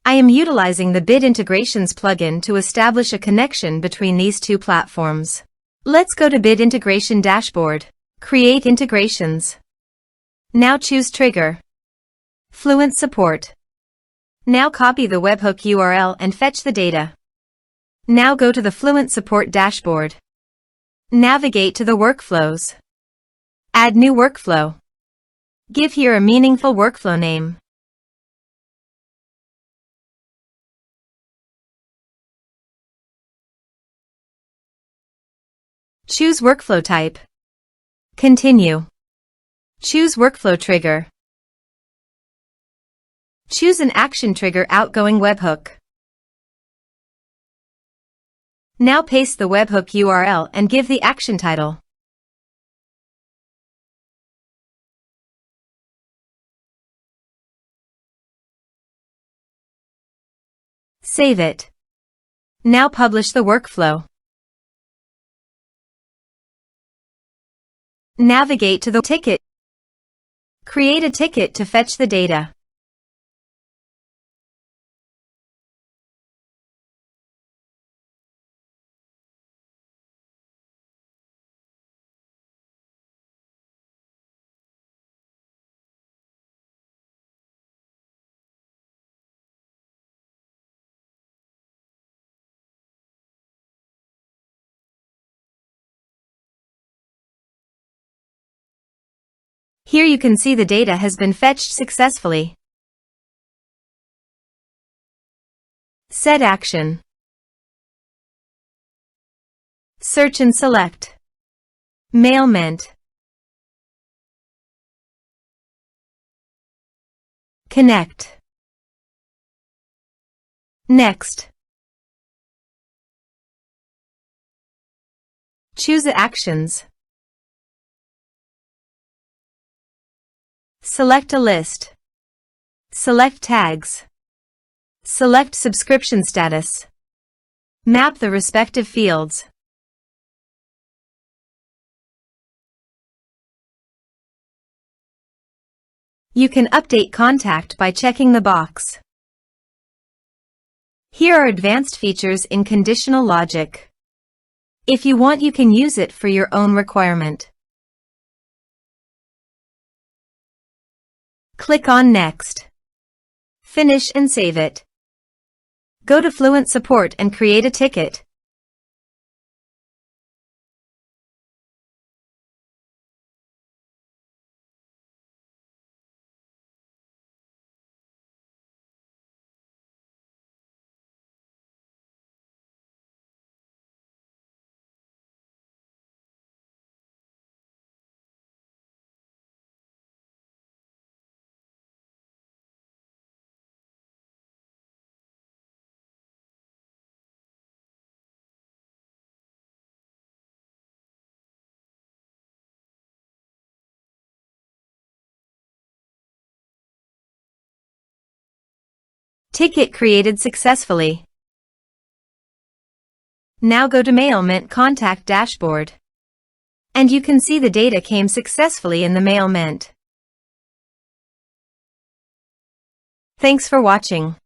I am utilizing the Bit Integrations plugin to establish a connection between these two platforms. Let's go to Bit Integration Dashboard. Create integrations. Now choose Trigger. Fluent Support. Now copy the webhook URL and fetch the data. Now go to the Fluent Support dashboard. Navigate to the workflows. Add new workflow. Give here a meaningful workflow name. Choose workflow type. Continue. Choose workflow trigger. Choose an action trigger outgoing webhook. Now paste the webhook URL and give the action title. Save it. Now publish the workflow. Navigate to the ticket. Create a ticket to fetch the data. Here you can see the data has been fetched successfully. Set action. Search and select. Mailment. Connect. Next. Choose actions. Select a list. Select tags. Select subscription status. Map the respective fields. You can update contact by checking the box. Here are advanced features in conditional logic. If you want, you can use it for your own requirement. Click on Next. Finish and save it. Go to Fluent Support and create a ticket. Ticket created successfully. Now go to Mailment Contact Dashboard. And you can see the data came successfully in the Mailment. Thanks for watching.